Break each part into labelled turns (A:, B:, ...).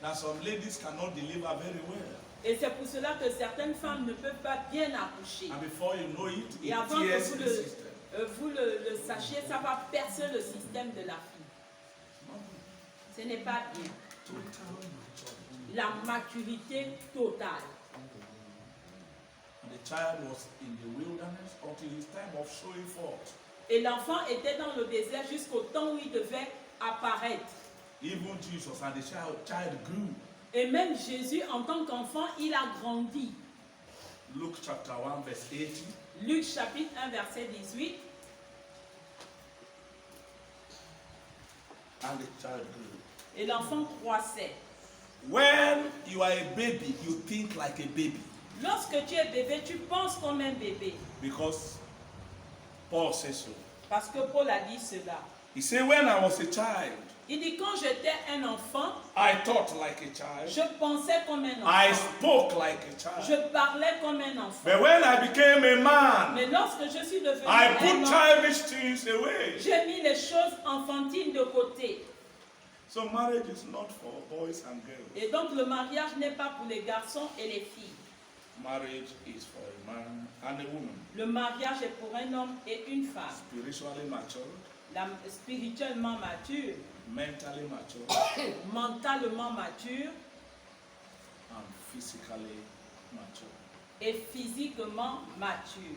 A: that some ladies cannot deliver very well.
B: Et c'est pour cela que certaines femmes ne peuvent pas bien accoucher.
A: And before you know it,
B: Et
A: it
B: avant que
A: tears
B: vous
A: the
B: le,
A: system.
B: vous le sachiez, ça va percer le système de la fille. Ce n'est pas bien.
A: Total maturity.
B: La maturité totale.
A: And the child was in the wilderness until his time of showing forth.
B: Et l'enfant était dans le désert jusqu'au temps où il devait apparaître.
A: Even Jesus and the child grew.
B: Et même Jésus, en tant qu'enfant, il a grandi.
A: Luke chapter 1 verse 80.
B: Luc chapitre 1 verset 18.
A: And the child grew.
B: Et l'enfant croissait.
A: When you are a baby, you think like a baby.
B: Lorsque tu es bébé, tu penses comme un bébé.
A: Because Paul says so.
B: Parce que Paul a dit cela.
A: He said, when I was a child,
B: Il dit, quand j'étais un enfant,
A: I thought like a child.
B: je pensais comme un
A: I
B: enfant.
A: spoke like a child.
B: Je parlais comme un enfant.
A: But when I became a man,
B: Mais lorsque je suis devenu
A: I
B: un
A: put
B: homme,
A: childish things away.
B: j'ai mis les choses enfantines de côté.
A: So marriage is not for boys and girls.
B: Et donc le mariage n'est pas pour les garçons et les filles.
A: Marriage is for a man and a woman.
B: Le mariage est pour un homme et une femme.
A: Spiritually matured,
B: Spirituellement mature,
A: mentally mature,
B: mentalement mature
A: and physically mature.
B: et physiquement mature.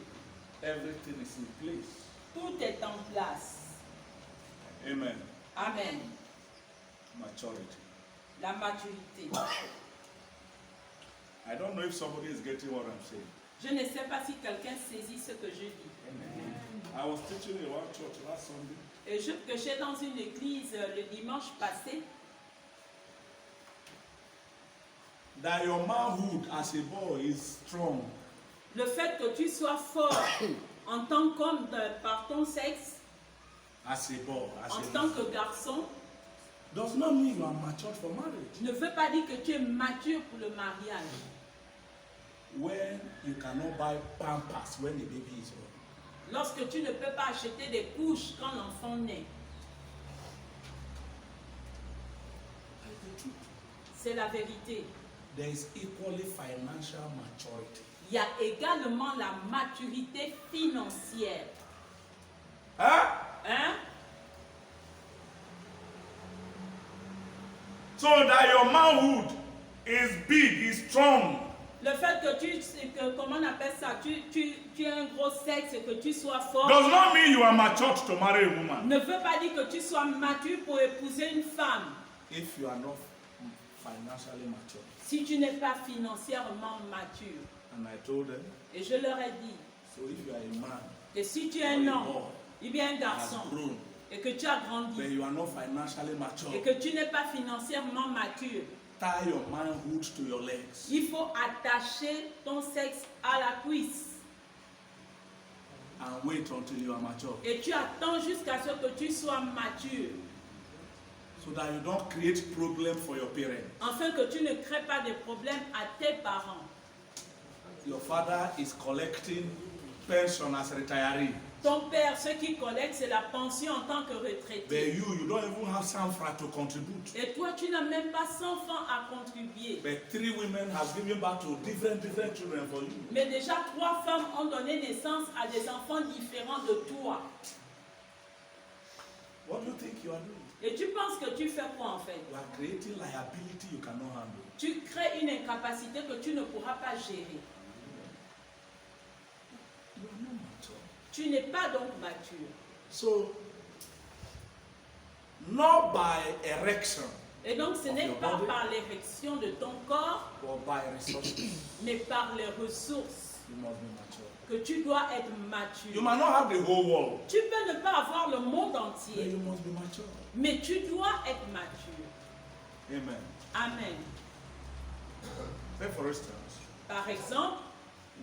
A: Everything is in place.
B: Tout est en place.
A: Amen.
B: Amen.
A: Maturity.
B: La maturité.
A: I don't know if somebody is getting what I'm saying.
B: Je ne sais pas si quelqu'un saisit ce que je dis.
A: I was teaching in one church last Sunday.
B: Et je prêchais dans une église le dimanche passé
A: That your manhood as a boy is strong.
B: le fait que tu sois fort en tant qu'homme par ton sexe,
A: As a boy,
B: en
A: as
B: tant
A: a
B: que garçon,
A: does not mean you are matured for marriage.
B: ne veut pas dire que tu es mature pour le mariage.
A: When you cannot buy pampers when the baby is born.
B: Lorsque tu ne peux pas acheter des couches quand l'enfant naît.
A: That's the truth.
B: C'est la vérité.
A: There is equally financial maturity.
B: Il y a également la maturité financière.
A: Huh?
B: Hein?
A: So that your manhood is big, is strong.
B: Le fait comment on appelle ça, tu as un gros sexe et que tu sois fort,
A: Does not mean you are matured to marry a woman.
B: ne veut pas dire que tu sois mature pour épouser une femme.
A: If you are not financially mature.
B: Si tu n'es pas financièrement mature.
A: And I told them,
B: Et je leur ai dit
A: so if you are a man,
B: que si tu es un homme, ou bien un
A: has
B: garçon,
A: grown,
B: et que tu as
A: but
B: grandi,
A: you are not financially
B: et
A: mature,
B: que tu n'es pas financièrement mature,
A: tie your manhood to your legs.
B: il faut attacher ton sexe à la cuisse.
A: And wait until you are mature.
B: Et tu attends jusqu'à ce que tu sois mature,
A: So that you don't create problem for your parents.
B: afin que tu ne crées pas de problèmes à tes parents.
A: Your father is collecting pension as a retiree.
B: Ton père, ce qu'il collecte, c'est la pension en tant que
A: But
B: retraité.
A: you don't even have some franc to contribute.
B: Et toi, tu n'as même pas 100 francs à contribuer.
A: But 3 women has given birth to different children for you.
B: Mais déjà, 3 femmes ont donné naissance à des enfants différents de toi.
A: What do you think you are doing?
B: Et tu penses que tu fais quoi en fait?
A: You are creating liability you cannot handle.
B: Tu crées une incapacité que tu ne pourras pas gérer.
A: You are not mature.
B: Tu n'es pas donc mature.
A: So, not by erection,
B: Et donc ce
A: Of
B: n'est
A: your
B: pas
A: body.
B: par l'érection de ton corps,
A: but by resources,
B: mais par les ressources
A: you must be mature.
B: que tu dois être
A: You
B: mature.
A: might not have the whole world,
B: Tu peux ne pas avoir le monde
A: but
B: entier,
A: you must be mature.
B: mais tu dois être mature.
A: Amen.
B: Amen.
A: Say for instance,
B: Par exemple,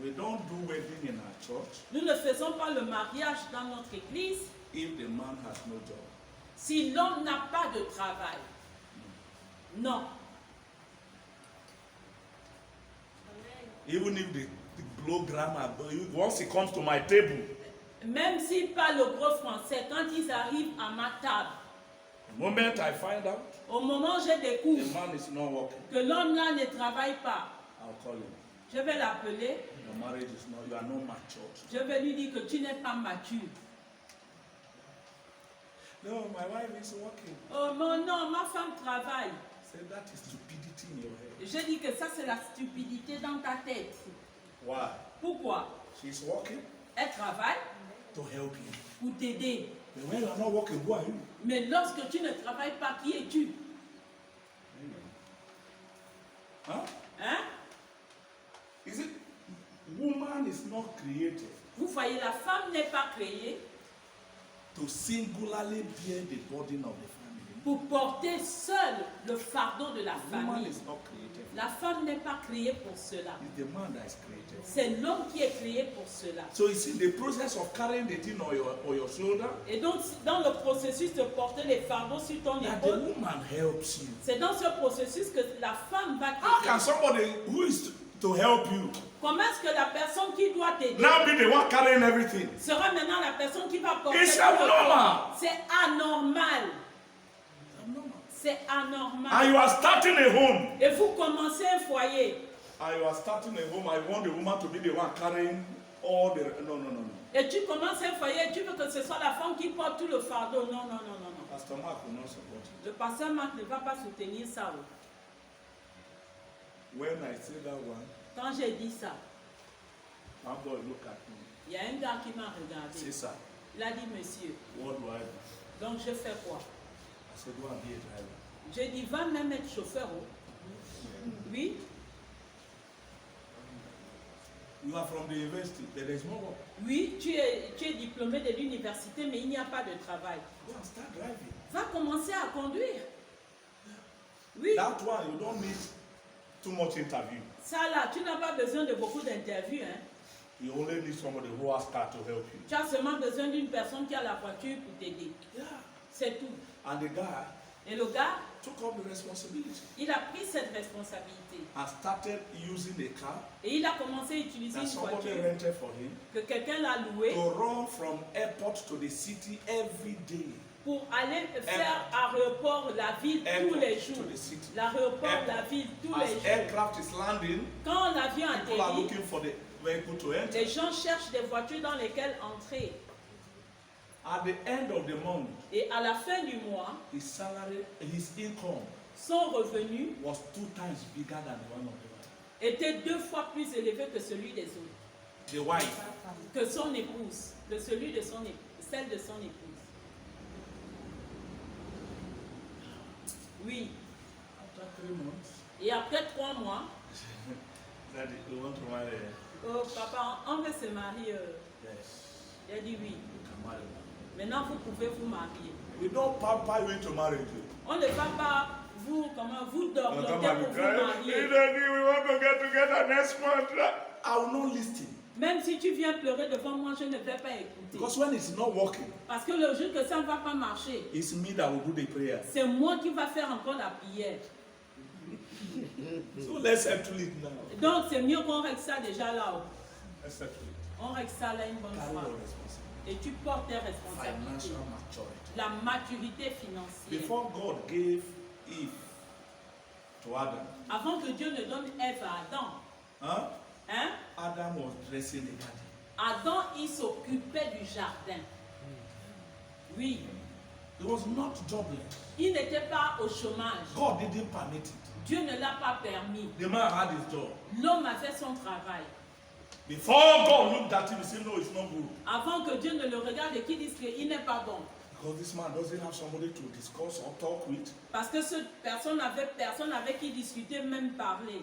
A: we don't do wedding in our church
B: nous ne faisons pas le mariage dans notre église
A: if the man has no job.
B: si l'homme n'a pas de travail. Non.
A: Even if the blow grammar, once he comes to my table,
B: Même s'ils parlent le gros français, quand ils arrivent à ma table,
A: The moment I find out
B: Au moment où je
A: the
B: découvre
A: man is not working,
B: que l'homme-là ne travaille pas,
A: I'll call him.
B: je vais l'appeler,
A: Your marriage is not, you are not matured.
B: je vais lui dire que tu n'es pas mature.
A: No, my wife is working.
B: Oh non, ma femme travaille.
A: Say that is stupidity in your head.
B: Je dis que ça c'est la stupidité dans ta tête.
A: Why?
B: Pourquoi?
A: She's working
B: Elle travaille
A: to help you.
B: pour t'aider.
A: But when you are not working, who are you?
B: Mais lorsque tu ne travailles pas, qui es-tu?
A: Huh?
B: Hein?
A: Is it? Woman is not created
B: Vous voyez, la femme n'est pas créée
A: to singularly bear the burden of the family.
B: pour porter seule le fardeau de la
A: Woman
B: famille.
A: is not created.
B: La femme n'est pas créée pour cela.
A: It's the man that is created.
B: C'est l'homme qui est créé pour cela.
A: So you see the process of carrying the thing on your shoulder,
B: Et donc, dans le processus de porter les fardeaux sur ton
A: that the
B: épaule,
A: woman helps you.
B: c'est dans ce processus que la femme va
A: How
B: t'aider.
A: can somebody who is to help you
B: Comment est-ce que la personne qui doit t'aider
A: now be the one carrying everything?
B: sera maintenant la personne qui va porter
A: It's
B: tout le
A: abnormal.
B: corps? C'est anormal. C'est
A: And
B: anormal.
A: you are starting a home.
B: Et vous commencez un foyer.
A: And you are starting a home. I want the woman to be the one carrying all the. No.
B: Et tu commences un foyer et tu veux que ce soit la femme qui porte tout le fardeau. Non.
A: Pastor Mark will not support it.
B: Le pasteur Marc ne va pas soutenir ça. Oh.
A: When I say that one,
B: Quand j'ai dit ça,
A: one boy look at me.
B: il y a un gars qui m'a
A: Say,
B: regardé.
A: sir,
B: Il a dit, monsieur,
A: what do I do?
B: donc je fais quoi?
A: I said, go and be a driver.
B: J'ai dit, va même être chauffeur. Oh. Oui,
A: You are from the university, but there is no work.
B: oui, tu es diplômé de l'université, mais il n'y a pas de travail.
A: Go and start driving.
B: Va commencer à conduire. Oui,
A: That one, you don't need too much interview.
B: ça là, tu n'as pas besoin de beaucoup d'interviews. Hein.
A: You only need somebody who has car to help you.
B: Tu as seulement besoin d'une personne qui a la voiture pour t'aider.
A: Yeah.
B: C'est tout.
A: And the guy
B: Et le gars,
A: took up the responsibility
B: il a pris cette responsabilité.
A: and started using a car
B: Et il a commencé à utiliser
A: that
B: une
A: somebody
B: voiture
A: rented for him
B: que quelqu'un l'a louée
A: to run from airport to the city every day.
B: pour aller faire aéroport la ville tous les
A: Airport
B: jours.
A: to the city.
B: L'aéroport la ville tous les
A: As
B: jours.
A: aircraft is landing,
B: Quand l'avion
A: people are
B: atterrit,
A: looking for the vehicle to enter.
B: les gens cherchent des voitures dans lesquelles entrer.
A: At the end of the month,
B: Et à la fin du mois,
A: his salary, his income
B: son revenu
A: was 2 times bigger than the one of the wife.
B: était 2 fois plus élevé que celui des autres.
A: The wife.
B: Que son épouse, que celui de son épouse, celle de son épouse. Oui.
A: After 3 months,
B: Et après 3 mois,
A: Daddy, we want to marry.
B: oh papa, on veut se marier.
A: Yes,
B: Il a dit oui.
A: you can marry.
B: Maintenant vous pouvez vous marier.
A: We don't pamper you into marriage.
B: On ne va pas vous dorloter pour vous marier.
A: Daddy, we want to get together next month. I will not listen.
B: Même si tu viens pleurer devant moi, je ne vais pas écouter.
A: Because when it's not working,
B: Parce que le jour que ça ne va pas marcher,
A: it's me that will do the prayer.
B: c'est moi qui va faire encore la prière.
A: So let's settle it now.
B: Donc c'est mieux qu'on règle ça déjà là-haut.
A: Let's settle it.
B: On règle ça là une bonne
A: Carry
B: fois.
A: your responsibility.
B: Et tu portes tes responsabilités.
A: Financial maturity.
B: La maturité financière.
A: Before God gave Eve to Adam,
B: Avant que Dieu ne donne Ève à Adam, hein?
A: Adam was dressing the garden.
B: Adam, il s'occupait du jardin. Oui,
A: He was not jobless.
B: il n'était pas au chômage.
A: God didn't permit it.
B: Dieu ne l'a pas permis.
A: The man had his job.
B: L'homme a fait son travail.
A: Before God looked at him, he said, no, it's not good.
B: Avant que Dieu ne le regarde et qu'il dise qu'il n'est pas bon.
A: Because this man doesn't have somebody to discuss or talk with.
B: Parce que cette personne avec qui discuter, même parler.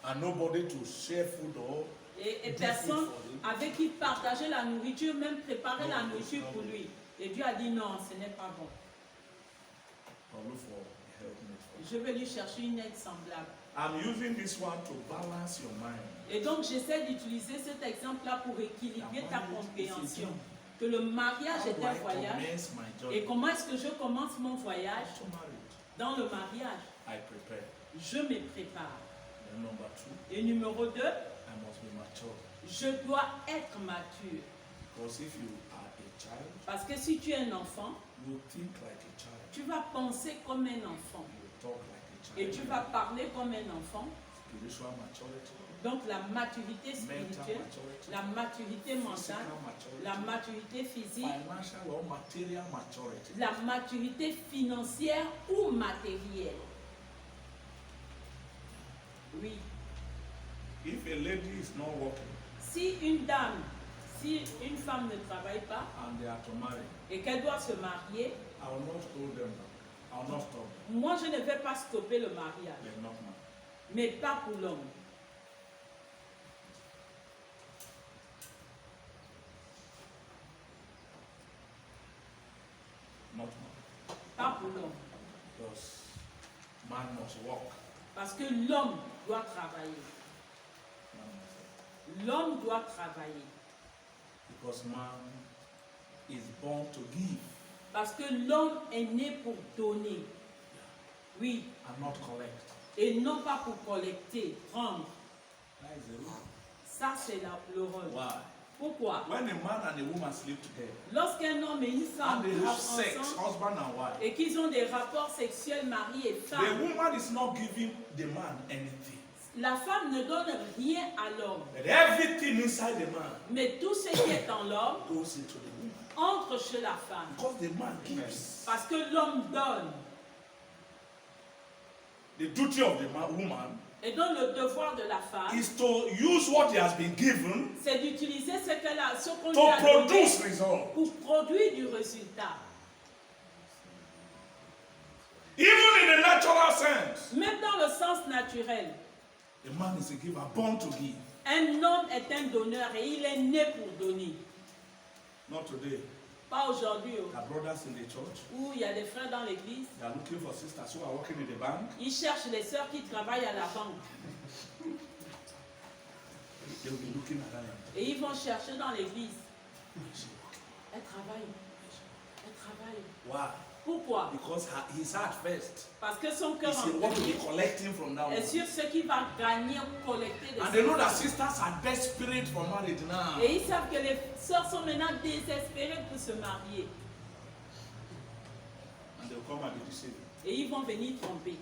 A: And nobody to share food or
B: Et personne avec qui partager la nourriture, même préparer la nourriture pour lui. Et Dieu a dit non, ce n'est pas bon.
A: or look for a helpmate.
B: Je vais lui chercher une aide semblable.
A: I'm using this one to balance your mind.
B: Et donc j'essaie d'utiliser cet exemple-là pour équilibrer ta compréhension. Que le mariage est un voyage. Et comment est-ce que je commence mon voyage? Dans le mariage,
A: I prepare.
B: je me prépare.
A: Then number 2,
B: Et numéro 2,
A: I must be mature.
B: je dois être mature.
A: Because if you are a child.
B: Parce que si tu es un enfant,
A: You think like a child.
B: tu vas penser comme un enfant.
A: You talk like a child.
B: Et tu vas parler comme un enfant.
A: Spiritual maturity.
B: Donc la maturité
A: Mental
B: spirituelle,
A: maturity.
B: la maturité mentale,
A: Physical maturity.
B: la maturité physique,
A: Financial or material maturity.
B: la maturité financière ou matérielle. Oui.
A: If a lady is not working
B: Si une dame, si une femme ne travaille pas
A: and they are to marry,
B: et qu'elle doit se marier,
A: I will not hold them down. I will not stop them.
B: moi je ne vais pas stopper le mariage,
A: They're not married.
B: mais pas pour l'homme.
A: Not married.
B: Pas pour l'homme.
A: Because man must work.
B: Parce que l'homme doit travailler.
A: Man must work.
B: L'homme doit travailler.
A: Because man is born to give
B: Parce que l'homme est né pour donner. Oui.
A: and not collect.
B: Et non pas pour collecter, prendre.
A: That is the rule.
B: Ça, c'est le rôle.
A: Why?
B: Pourquoi?
A: When a man and a woman sleep together
B: Lorsqu'un homme et une femme
A: and they have
B: couchent
A: sex,
B: ensemble
A: husband and wife,
B: et qu'ils ont des rapports sexuels mari et
A: the
B: femme,
A: woman is not giving the man anything.
B: la femme ne donne rien à l'homme.
A: But everything inside the man
B: Mais tout ce qui est en l'homme
A: goes into the woman.
B: entre chez la femme.
A: Because the man gives.
B: Parce que l'homme donne.
A: The duty of the woman
B: Et donc le devoir de la femme,
A: is to use what he has been given
B: c'est d'utiliser ce qu'on lui
A: to
B: a donné
A: produce results.
B: pour produire du résultat.
A: Even in the natural sense,
B: Même dans le sens naturel,
A: a man is a giver, born to give.
B: un homme est un donneur et il est né pour donner.
A: Not today.
B: Pas aujourd'hui
A: There are brothers in the church.
B: où il y a des frères dans l'église,
A: They are looking for sisters who are working in the bank.
B: ils cherchent les sœurs qui travaillent à la banque.
A: They will be looking at them.
B: Et ils vont chercher dans l'église.
A: She's working.
B: Elle travaille. Elle travaille.
A: Why?
B: Pourquoi?
A: Because his heart first
B: Parce que son cœur
A: is in what will be collecting from that
B: est
A: woman.
B: sur ce qu'il va gagner ou collecter de
A: And
B: ses
A: they know that
B: femmes.
A: sisters are desperate for marriage now.
B: Et ils savent que les sœurs sont maintenant désespérées pour se marier.
A: And they'll come and be deceived.
B: Et ils vont venir tromper.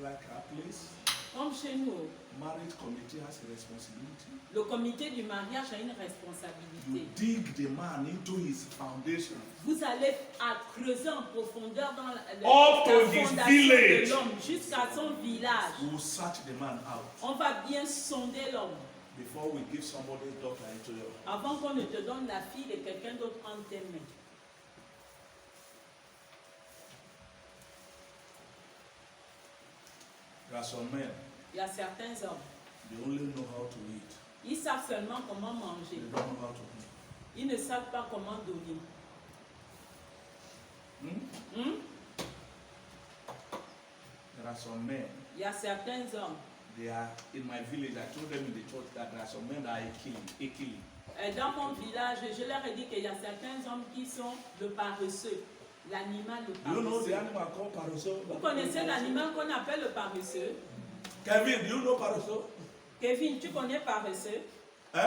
A: Like our place,
B: Comme chez nous,
A: marriage committee has a responsibility.
B: le comité du mariage a une
A: You
B: responsabilité.
A: dig the man into his foundation.
B: Vous allez à creuser en profondeur dans la
A: Up to his
B: fondation
A: village.
B: de l'homme jusqu'à son village.
A: We will search the man out
B: On va bien sonder l'homme
A: before we give somebody's daughter into your.
B: avant qu'on ne te donne la fille de quelqu'un d'autre entre tes mains.
A: There are some men,
B: Il y a certains hommes,
A: they only know how to eat.
B: ils savent seulement comment
A: They
B: manger.
A: don't know how to give.
B: Ils ne savent pas comment donner. Hmm?
A: There are some men,
B: Il y a certains hommes.
A: they are in my village. I told them in the church that there are some men that are killing.
B: Dans mon village, je leur ai dit qu'il y a certains hommes qui sont le paresseux. L'animal le
A: Do you know the
B: paresseux.
A: animal called Paroso?
B: Vous connaissez l'animal qu'on appelle le paresseux?
A: Kevin, do you know Paroso?
B: Kevin, tu connais paresseux?
A: Eh?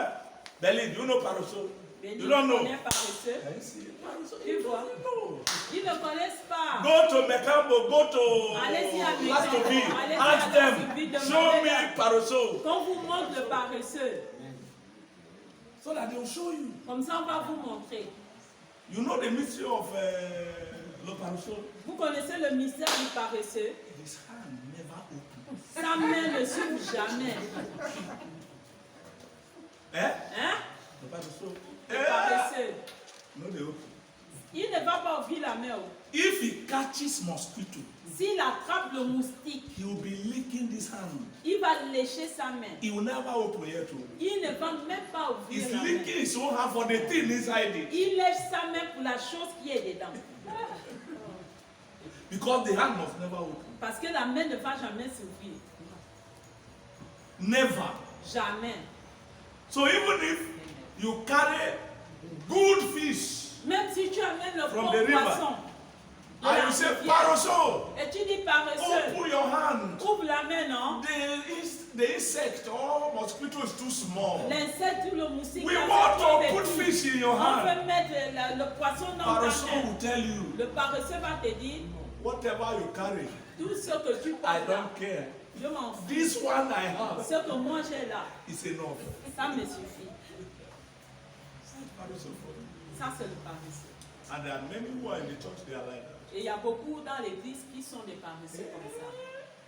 A: Belly, do you know Paroso?
B: Benny,
A: You don't
B: tu
A: know.
B: connais paresseux?
A: Can you see Paroso?
B: Tu
A: You
B: vois?
A: don't know.
B: Ils ne connaissent pas.
A: Go to Mekambo, go to
B: Allez-y à Mekambo,
A: Lastovi,
B: allez-y
A: ask
B: à
A: them,
B: Lastovi, demandez-leur.
A: show me Paroso.
B: Quand vous montre le paresseux,
A: So that they will show you.
B: comme ça on va vous montrer.
A: You know the mystery of Le Paroso?
B: Vous connaissez le mystère du paresseux?
A: His hand never open.
B: Sa main ne s'ouvre jamais.
A: Eh?
B: Hein?
A: Le Paroso?
B: Le paresseux.
A: No, they open.
B: Il ne va pas ouvrir la main.
A: If he catches mosquito,
B: S'il attrape le moustique,
A: he will be licking this hand.
B: il va lécher sa main.
A: He will never open it.
B: Il ne va même pas ouvrir
A: He's
B: la main.
A: licking his own hand for the thing inside it.
B: Il lèche sa main pour la chose qui est dedans.
A: Because the hand must never open.
B: Parce que la main ne va jamais s'ouvrir.
A: Never.
B: Jamais.
A: So even if you carry good fish
B: Même si tu amènes le
A: From
B: bon
A: the river.
B: poisson de
A: and
B: la
A: you say
B: rivière,
A: Paroso,
B: et tu dis paresseux,
A: open your hand,
B: ouvre la main, non?
A: the insect or mosquito is too small,
B: l'insecte ou le moustique,
A: we
B: là,
A: want
B: c'est trop
A: to put
B: petit.
A: fish in your
B: On
A: hand.
B: veut mettre le poisson dans ta
A: Parasol
B: main.
A: will tell you,
B: Le paresseux va te dire,
A: whatever you carry,
B: tout ce que tu
A: I
B: portes là,
A: don't care.
B: je m'en fous.
A: This one I have
B: Ce que moi j'ai là,
A: is enough.
B: ça me suffit.
A: Parasol.
B: Ça, c'est le paresseux.
A: And there are many who are in the church, they are like that.
B: Et il y a beaucoup dans l'église qui sont des paresseux comme ça.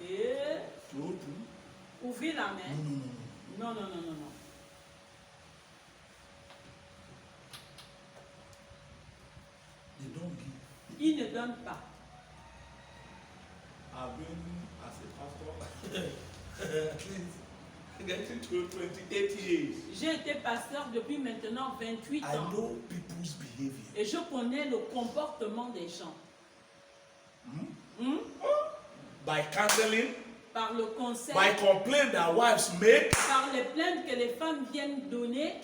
B: Et ouvrir la main. Non, non, non, non, non.
A: They don't give.
B: Ils ne donnent pas.
A: I've been as a pastor at least getting to 28 years.
B: J'ai été pasteur depuis maintenant 28
A: I
B: ans.
A: know people's behavior.
B: Et je connais le comportement des gens.
A: By counseling,
B: Par le conseil,
A: by complaints that wives make,
B: par les plaintes que les femmes viennent donner,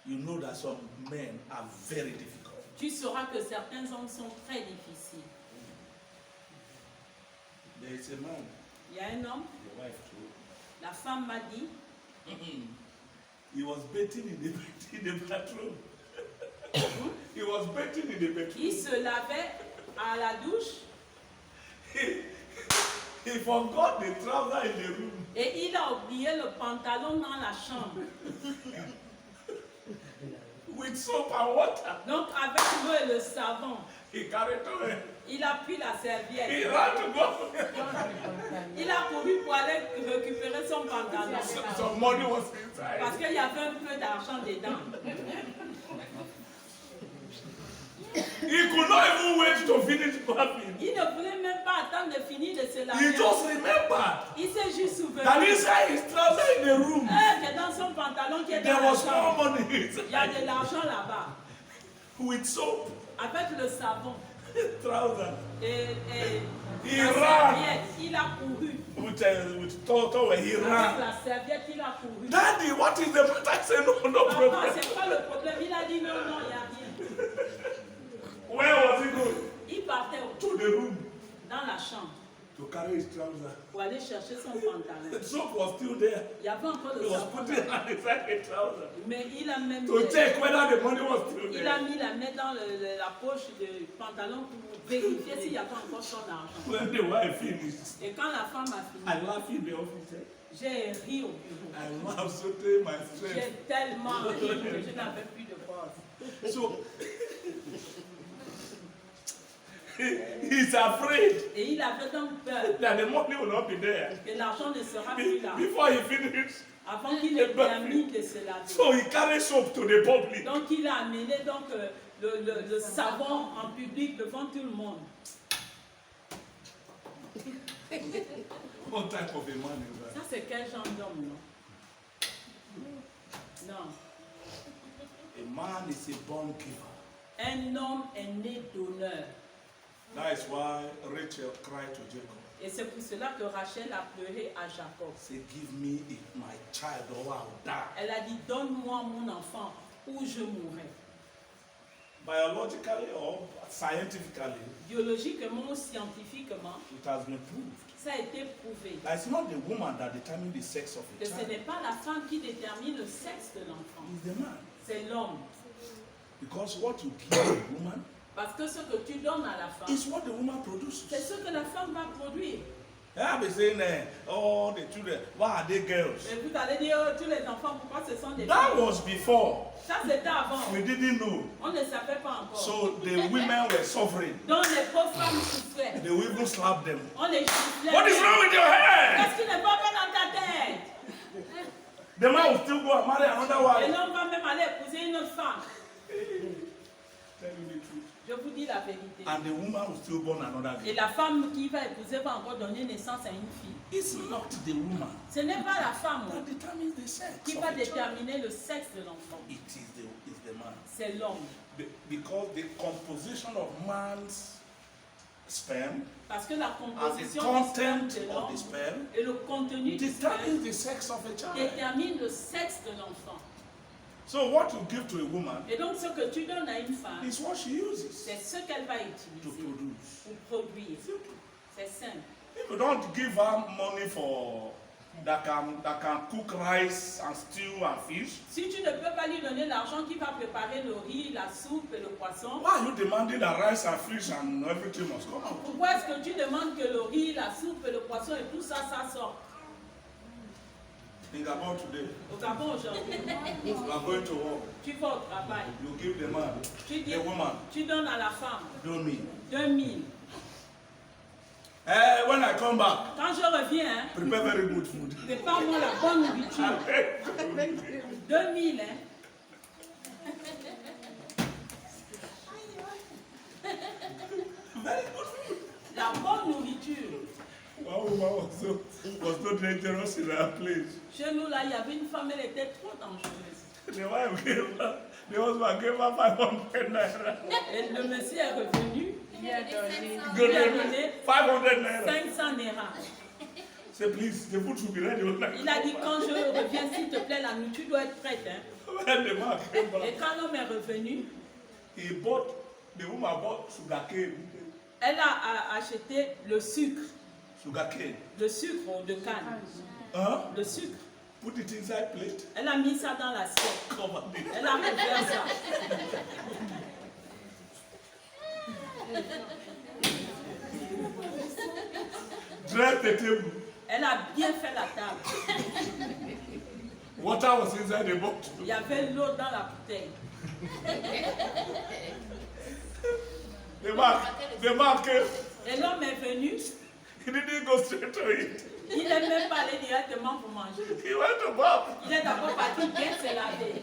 A: you know that some men are very difficult.
B: tu sauras que certains hommes sont très difficiles.
A: There is a man,
B: Il y a un homme,
A: the wife too.
B: la femme m'a dit,
A: He was bathing in the bathroom. He was bathing in the bathroom.
B: il se lavait à la douche
A: He forgot the trouser in the room.
B: et il a oublié le pantalon dans la chambre.
A: With soap and water.
B: Donc avec l'eau et le savon,
A: He carried away.
B: il a pris la
A: He
B: serviette.
A: ran to go.
B: Il a couru pour aller récupérer son pantalon.
A: Some money was inside.
B: Parce qu'il y avait un peu d'argent dedans.
A: He could not even wait to finish bathing.
B: Il ne voulait même pas attendre de finir de se
A: He
B: laver.
A: just remembered
B: Il s'est juste souvenu
A: that inside his trouser in the room,
B: que dans son pantalon qui est dans
A: there
B: la
A: was more
B: chambre,
A: money
B: il y a de l'argent là-bas.
A: with soap,
B: Avec le savon
A: trouser,
B: et
A: He
B: la
A: ran.
B: serviette, il a couru.
A: with towel. He
B: Avec
A: ran.
B: la serviette, il a couru.
A: Daddy, what is the matter? I said, no
B: Papa,
A: problem.
B: c'est pas le problème. Il a dit non, non, il n'y a rien.
A: Where was he going?
B: Il partait
A: To the room
B: dans la chambre
A: to carry his trouser.
B: pour aller chercher son pantalon.
A: The soap was still there.
B: Il y avait encore
A: He
B: le
A: was
B: savon.
A: putting it inside the trouser
B: Mais il a même
A: to check whether the money was still
B: il a
A: there.
B: mis la main dans la poche du pantalon pour vérifier s'il y avait encore son argent.
A: When the wife finished,
B: Et quand la femme a fini,
A: I laughed in the office.
B: j'ai ri au bureau.
A: I laughed so till my strength.
B: J'ai tellement ri que je n'avais plus de force.
A: So he's afraid
B: Et il avait donc peur
A: that the money will not be there
B: que l'argent ne sera plus là
A: before he finished.
B: avant qu'il ne termine de se laver.
A: So he carried soap to the public.
B: Donc il a amené donc, le savon en public devant tout le monde.
A: What type of a man is that?
B: Ça c'est quel genre d'homme, non? Non.
A: A man is a born giver.
B: Un homme est né d'honneur.
A: That is why Rachel cried to Jacob.
B: Et c'est pour cela que Rachel a pleuré à Jacob.
A: Say, give me my child or I'll die.
B: Elle a dit, donne-moi mon enfant ou je mourrai.
A: Biologically or scientifically,
B: Biologiquement ou scientifiquement,
A: it has been proved
B: ça a été prouvé
A: that it's not the woman that determines the sex of a
B: que ce
A: child.
B: n'est pas la femme qui détermine le sexe de l'enfant,
A: It's the man.
B: c'est l'homme.
A: Because what you give a woman
B: Parce que ce que tu donnes à la femme,
A: is what the woman produces.
B: c'est ce que la femme va produire.
A: I'll be saying, oh, the children, why are they girls?
B: Et vous allez dire, oh, tous les enfants, pourquoi ce sont des
A: That
B: filles?
A: was before.
B: Ça c'était avant.
A: We didn't know.
B: On ne savait pas encore.
A: So the women were suffering.
B: Donc les pauvres femmes souffraient.
A: They will even slap them.
B: On les giflait.
A: What is wrong with your head?
B: Qu'est-ce qui n'est pas fait dans ta tête?
A: The man will still go and marry another
B: Et
A: wife.
B: l'homme va même aller épouser une autre femme.
A: Tell you the truth.
B: Je vous dis la vérité.
A: And the woman will still born another
B: Et
A: girl.
B: la femme qui va épouser va encore donner naissance à une fille.
A: It's not the woman
B: Ce n'est pas la femme
A: that determines the sex
B: qui
A: of
B: va
A: a child.
B: déterminer le sexe de l'enfant.
A: It is the man.
B: C'est l'homme.
A: Because the composition of man's sperm
B: Parce que la
A: and the
B: composition du sperme
A: content
B: de
A: of
B: l'homme
A: the sperm
B: et le contenu du sperme
A: determines the sex of a child.
B: détermine le sexe de l'enfant.
A: So what you give to a woman
B: Et donc ce que tu donnes à une femme,
A: is what she uses
B: c'est ce qu'elle va
A: to
B: utiliser
A: produce.
B: pour produire.
A: Simple.
B: C'est simple.
A: If you don't give her money for that can cook rice and stew and fish,
B: si tu ne peux pas lui donner l'argent qui va préparer le riz, la soupe et le poisson,
A: why are you demanding that rice and fish and everything must come out?
B: pourquoi est-ce que tu demandes que le riz, la soupe et le poisson et tout ça, ça sorte?
A: In Gabon today,
B: Au Gabon aujourd'hui,
A: you are going to work.
B: tu vas au travail,
A: You give the man, the woman,
B: tu donnes à la femme
A: 2000.
B: 2000.
A: When I come back,
B: Quand je reviens, hein,
A: prepare very good food.
B: prépare-moi la bonne nourriture. 2000, hein.
A: Very good food.
B: La bonne nourriture.
A: One woman was so dangerous in her place.
B: Chez nous, là, il y avait une femme, elle était trop dangereuse.
A: The wife gave her, the husband gave her 500 naira.
B: Et le monsieur est revenu,
C: Il a donné.
B: il lui a donné
A: 500 naira.
B: 500 naira.
A: Say, please, the food should be ready.
B: Il a dit, quand je reviens, s'il te plaît, la nourriture doit être prête. Hein.
A: When the man came
B: Et
A: back,
B: quand l'homme est revenu,
A: the woman bought sugarcane.
B: elle a acheté le sucre
A: Sugarcane.
B: de canne,
A: Huh?
B: le sucre.
A: Put it inside plate.
B: Elle a mis ça dans l'assiette.
A: Cover it.
B: Elle a recouvert ça.
A: Dress the table.
B: Elle a bien fait la table.
A: Water was inside the bottle.
B: Il y avait l'eau dans la bouteille.
A: The man came.
B: Et l'homme est venu.
A: He didn't go straight to it.
B: Il n'est même pas allé directement pour manger.
A: He went to bath.
B: Il est d'abord parti bien se laver.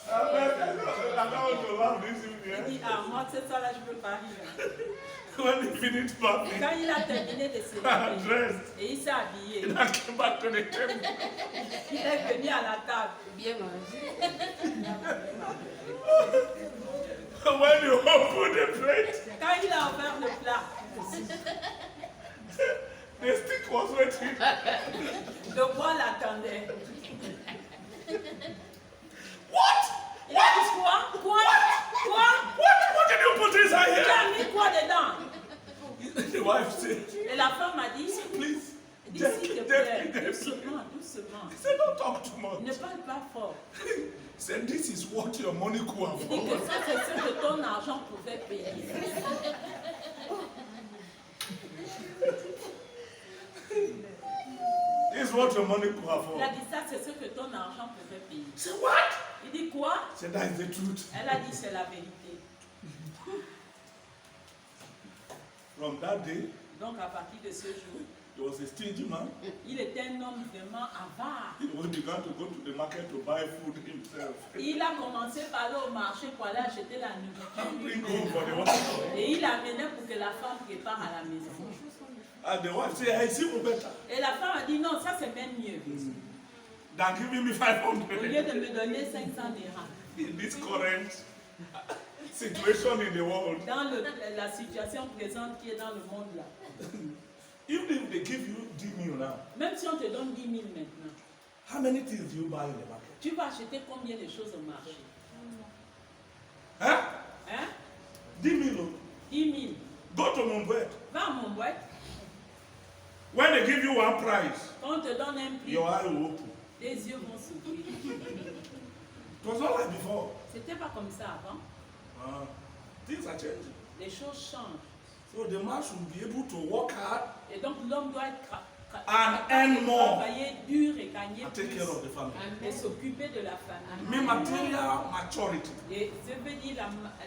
A: I don't want to laugh this
B: Il
A: evening.
B: dit, ah, moi, c'est ça là, je ne peux pas rire.
A: When he finished bathing,
B: Quand il a terminé de se laver,
A: dressed,
B: et il s'est habillé,
A: he now came back to the table.
B: il est venu à la table.
C: Bien mangé.
A: When you opened the plate,
B: Quand il a ouvert le plat,
A: the stick was waiting.
B: le bois l'attendait.
A: What?
B: Il a dit quoi? Quoi?
A: What did you put inside
B: Tu
A: here?
B: as mis quoi dedans?
A: The wife said,
B: Et la femme a dit,
A: please,
B: dis s'il te plaît,
A: gently.
B: doucement, doucement.
A: He said, don't talk too
B: Ne
A: much.
B: parle pas fort.
A: He said, this is what your money could have
B: Il dit que
A: bought.
B: ça, c'est ce que ton argent pouvait payer.
A: This is what your money could have
B: Il a
A: bought.
B: dit ça, c'est ce que ton argent pouvait payer.
A: He said, what?
B: Il dit quoi?
A: He said, that is the truth.
B: Elle a dit c'est la vérité.
A: From that day,
B: Donc à partir de ce jour,
A: he was a stingy man.
B: il était un homme vraiment avare.
A: He began to go to the market to buy food himself.
B: Il a commencé par aller au marché pour aller acheter la nourriture
A: Bring home
B: lui-même.
A: for the wife.
B: Et il amenait pour que la femme prépare à la maison.
A: And the wife said, I see better
B: Et la femme a dit non, ça c'est même mieux.
A: than giving me
B: Au
A: 500
B: lieu de me donner 500 dirhams.
A: in this current situation in the world.
B: Dans la situation présente qui est dans le monde là.
A: Even if they give you 10 million now,
B: Même si on te donne 10 000 maintenant,
A: how many things do you buy in the market?
B: tu vas acheter combien de choses au marché?
A: Huh?
B: Hein?
A: 10 million.
B: 10 000.
A: Go to Mumbai.
B: Va à mon boîte.
A: When they give you one price,
B: Quand on te donne un prix,
A: your eye will open.
B: tes yeux vont s'ouvrir.
A: It was not like before.
B: C'était pas comme ça avant.
A: Things are changing.
B: Les choses changent.
A: So the man should be able to work hard
B: Et donc l'homme doit être
A: And earn more.
B: travailler dur et gagner
A: and take
B: plus.
A: care of the family.
B: Et s'occuper de la famille.
A: Me material maturity.
B: Et je veux dire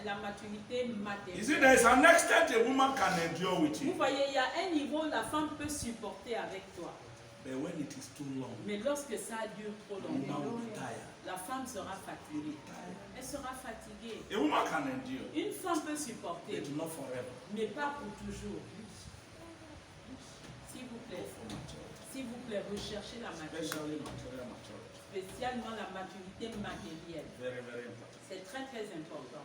B: la maturité
A: You
B: matérielle.
A: see, there is an extent a woman can endure with
B: Vous
A: you.
B: voyez, il y a un niveau où la femme peut supporter avec toi.
A: But when it is too long,
B: Mais lorsque ça dure trop
A: the woman
B: longtemps,
A: will be tired.
B: la femme sera fatiguée. Elle sera fatiguée.
A: A woman can endure,
B: Une femme peut supporter,
A: but not forever.
B: mais pas pour toujours. S'il vous plaît, s'il vous plaît, recherchez la maturité.
A: Especially material maturity.
B: Spécialement la maturité matérielle.
A: Very, very important.
B: C'est très très important.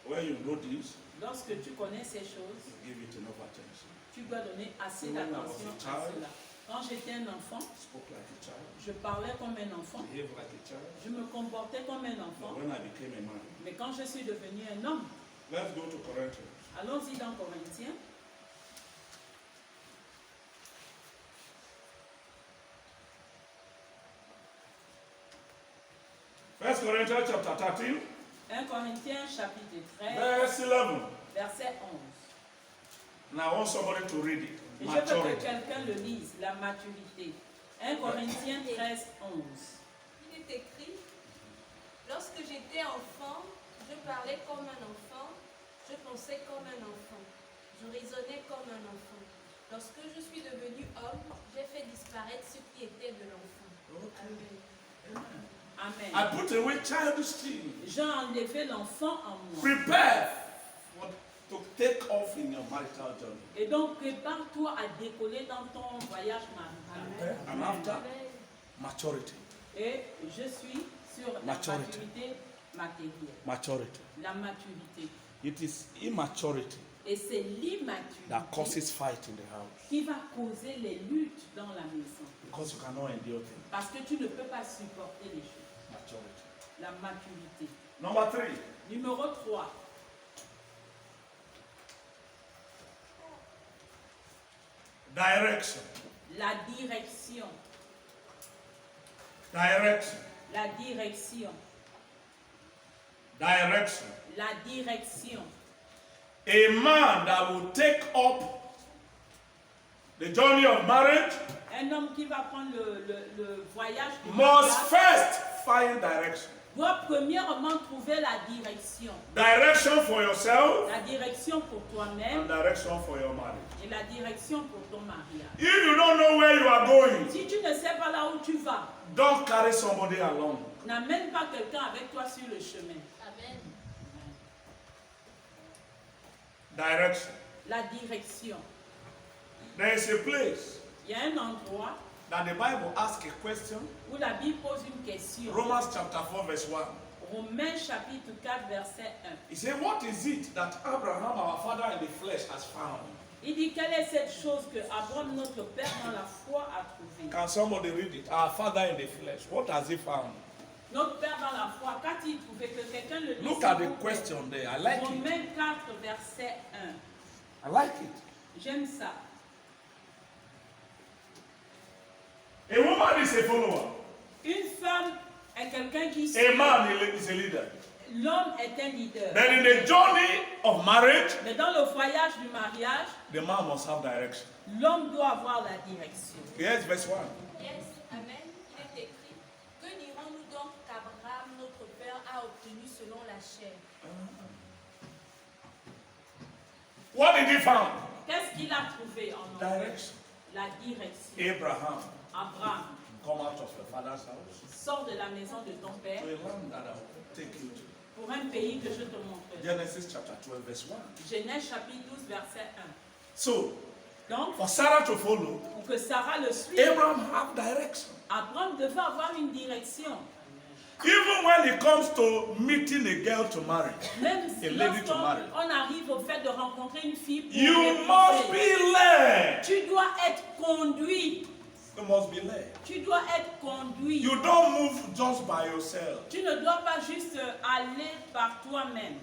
A: When you know this,
B: Lorsque tu connais ces choses,
A: give it enough attention.
B: tu dois donner assez
A: When I was
B: d'attention
A: a
B: à
A: child,
B: cela. Quand j'étais un enfant,
A: spoke like a child,
B: je parlais comme un enfant,
A: behaved like a child.
B: je me comportais comme un enfant,
A: But when I became a man,
B: mais quand je suis devenu un homme,
A: let's go to Corinthians.
B: allons-y dans Corinthiens,
A: 1 Corinthians chapter 13,
B: 1 Corinthiens chapitre 13,
A: verse 11.
B: verset 11.
A: Now I want somebody to read it.
B: Et je veux que
A: Maturity.
B: quelqu'un le lise, la maturité. 1 Corinthiens 13, 11.
C: Il est écrit, lorsque j'étais enfant, je parlais comme un enfant, je pensais comme un enfant, je raisonnais comme un enfant. Lorsque je suis devenu homme, j'ai fait disparaître ce qui était de l'enfant. Amen.
B: Amen.
A: I put away childish things.
B: J'ai enlevé l'enfant en moi.
A: Prepare to take off in your marital journey.
B: Et donc, prépare-toi à décoller dans ton voyage marital.
A: And after, maturity.
B: Et je suis sur la
A: Maturity.
B: maturité matérielle.
A: Maturity.
B: La maturité.
A: It is immaturity
B: Et c'est l'immaturité
A: that causes fight in the house.
B: qui va causer les luttes dans la maison.
A: Because you cannot endure things.
B: Parce que tu ne peux pas supporter les choses.
A: Maturity.
B: La maturité.
A: Number 3.
B: Numéro 3.
A: Direction.
B: La direction.
A: Direction.
B: La direction.
A: Direction.
B: La direction.
A: A man that will take up the journey of marriage
B: Un homme qui va prendre le voyage du
A: must
B: mariage
A: first find direction.
B: doit premièrement trouver la direction.
A: Direction for yourself
B: La direction pour toi-même
A: and direction for your marriage.
B: et la direction pour ton mariage.
A: If you don't know where you are going,
B: Si tu ne sais pas là où tu vas,
A: don't carry somebody along.
B: n'amène pas quelqu'un avec toi sur le chemin.
C: Amen.
A: Direction.
B: La direction.
A: There is a place
B: Il y a un endroit
A: that the Bible asks a question.
B: où la Bible pose une question.
A: Romans chapter 4 verse 1.
B: Romains chapitre 4 verset 1.
A: He said, what is it that Abraham, our father in the flesh, has found?
B: Il dit quelle est cette chose que Abraham, notre père dans la foi, a trouvée.
A: Can somebody read it? Our father in the flesh. What has he found?
B: Notre père dans la foi, qu'a-t-il trouvé? Que quelqu'un le lise.
A: Look at the
B: s'il vous plaît.
A: question there. I like it.
B: Romains 4 verset 1.
A: I like it.
B: J'aime ça.
A: A woman is a follower.
B: Une femme est quelqu'un qui suit.
A: A man is a leader.
B: L'homme est un leader.
A: Then in the journey of marriage,
B: Mais dans le voyage du mariage,
A: the man must have direction.
B: l'homme doit avoir la direction.
A: Yes, verse 1.
C: Yes, Amen. Il est écrit, que dirons-nous donc qu'Abraham, notre père, a obtenu selon la chair?
A: What did he find?
B: Qu'est-ce qu'il a trouvé en homme?
A: Direction.
B: La direction.
A: Abraham,
B: Abraham,
A: come out of your father's house
B: sors de la maison de ton père
A: to a land that I will take you to.
B: pour un pays que je te montrerai.
A: Genesis chapter 12 verse 1.
B: Genèse chapitre 12 verset 1.
A: So,
B: Donc,
A: for Sarah to follow,
B: pour que Sarah le suive,
A: Abraham have direction.
B: Abraham devait avoir une direction.
A: Even when it comes to meeting a girl to marry,
B: Même si
A: A lady to
B: lorsqu'on
A: marry.
B: on arrive au fait de rencontrer une fille pour
A: you
B: l'épouser,
A: must be led.
B: tu dois être conduit.
A: You must be led.
B: Tu dois être conduit.
A: You don't move just by yourself.
B: Tu ne dois pas juste aller par toi-même.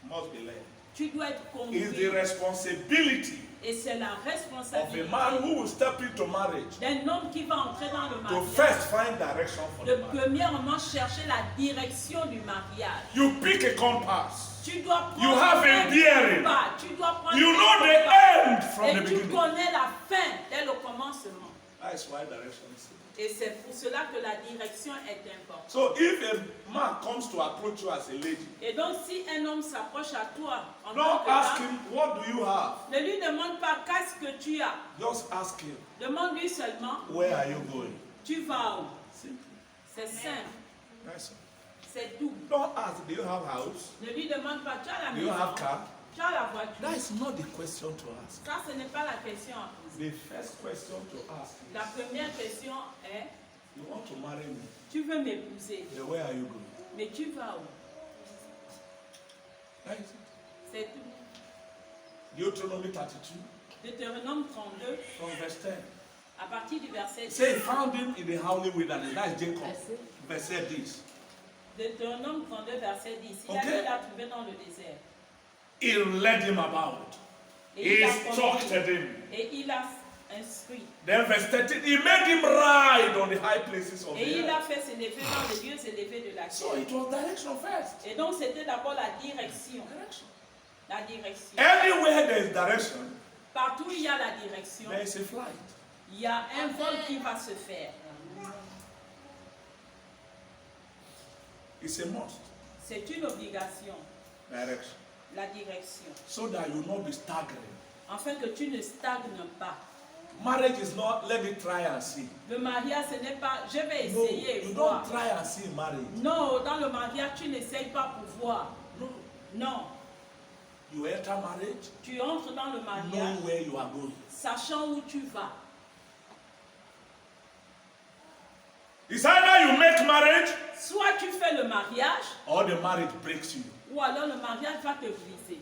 A: You must be led.
B: Tu dois être
A: It's
B: conduit.
A: the responsibility
B: Et c'est la
A: of a
B: responsabilité
A: man who will step into marriage
B: d'un homme qui va entrer dans le
A: to
B: mariage.
A: first find direction for
B: De
A: the marriage.
B: premièrement chercher la direction du mariage.
A: You pick a compass.
B: Tu dois prendre
A: You have a
B: un
A: bearing.
B: compas. Tu dois prendre
A: You
B: un
A: know the
B: compas.
A: end from the
B: Et tu
A: beginning.
B: connais la fin dès le commencement.
A: That's why direction is.
B: Et c'est pour cela que la direction est importante.
A: So if a man comes to approach you as a lady,
B: Et donc si un homme s'approche à toi en tant
A: don't
B: que
A: ask
B: dame,
A: him, what do you have?
B: ne lui demande pas qu'est-ce que tu as.
A: Just ask him,
B: Demande-lui seulement,
A: where are you going?
B: tu vas où?
A: Simple.
B: C'est simple,
A: That's all.
B: c'est tout.
A: Don't ask, do you have house?
B: Ne lui demande pas, tu as la
A: Do you
B: maison,
A: have car?
B: tu as la voiture.
A: That is not the question to ask.
B: Ça, ce n'est pas la question à poser.
A: The first question to ask
B: La
A: is,
B: première question est,
A: you want to marry me?
B: tu veux m'épouser,
A: Then where are you going?
B: mais tu vas où?
A: That is it.
B: C'est tout.
A: Deuteronomy 32
B: Deutéronome 32,
A: from verse 10.
B: à partir du verset 10.
A: Say he found him in the holy wilderness. That's Jacob. Verse this.
B: Deutéronome 32, verset 10. Il a
A: Ok.
B: dit l'a trouvé dans le désert.
A: He led him about.
B: Et
A: He
B: il a
A: instructed
B: conduit.
A: him.
B: Et il a instruit.
A: Then verse 13, he made him ride on the high places of
B: Et
A: the
B: il a
A: earth.
B: fait s'élever dans les lieux élevés de la
A: So
B: terre.
A: it was direction first.
B: Et donc c'était d'abord la direction. La direction.
A: Anywhere there is direction,
B: Partout où il y a la direction,
A: there is a flight.
B: il y a un vol qui va se faire.
A: It's a must.
B: C'est une obligation,
A: Direction.
B: la direction.
A: So that you will not be staggering.
B: Afin que tu ne stagnes pas.
A: Marriage is not, let me try and see.
B: Le mariage, ce n'est pas, je vais
A: No,
B: essayer et
A: you
B: voir.
A: don't try and see marriage.
B: Non, dans le mariage, tu n'essayes pas pour voir.
A: No.
B: Non,
A: You enter marriage,
B: tu entres dans le mariage,
A: know where you are going.
B: sachant où tu vas.
A: It's either you make marriage
B: Soit tu fais le mariage,
A: or the marriage breaks you.
B: ou alors le mariage va te briser.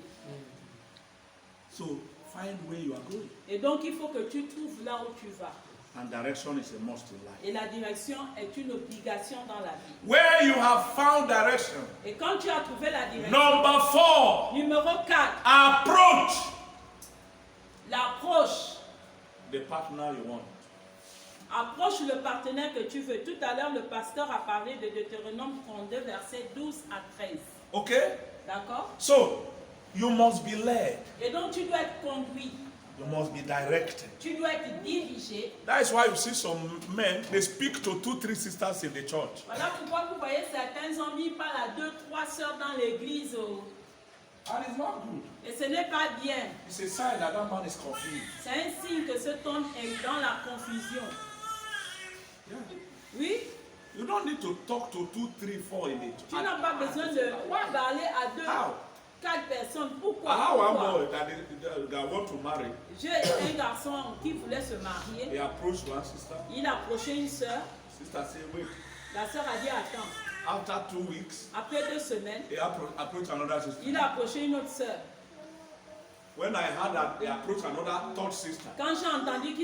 A: So find where you are going.
B: Et donc, il faut que tu trouves là où tu vas.
A: And direction is a must in life.
B: Et la direction est une obligation dans la vie.
A: Where you have found direction.
B: Et quand tu as trouvé la direction,
A: Number 4,
B: numéro 4,
A: approach
B: l'approche.
A: the partner you want.
B: Approche le partenaire que tu veux. Tout à l'heure, le pasteur a parlé de Deutéronome 32, versets 12 à 13.
A: Okay?
B: D'accord?
A: So, you must be led.
B: Et donc, tu dois être conduit.
A: You must be directed.
B: Tu dois être dirigé.
A: That is why you see some men, they speak to 2-3 sisters in the church.
B: Voilà pourquoi vous voyez certains hommes, ils parlent à 2-3 sœurs dans l'église.
A: And it's not good.
B: Et ce n'est pas bien.
A: It's a sign that that man is confused.
B: C'est un signe que cet homme est dans la confusion.
A: Yeah.
B: Oui?
A: You don't need to talk to 2, 3, 4 in it.
B: Tu n'as pas besoin de parler à 2,
A: How?
B: 4 personnes. Pourquoi?
A: How one
B: Pourquoi?
A: boy that want to marry,
B: J'ai un garçon qui voulait se
A: he
B: marier.
A: approached one sister.
B: Il a approché une sœur.
A: Sister said, wait.
B: La sœur a dit attends.
A: After 2 weeks,
B: Après 2 semaines,
A: he approached another sister.
B: il a approché une autre sœur.
A: When I heard that he approached another third sister,
B: Quand j'ai entendu qu'il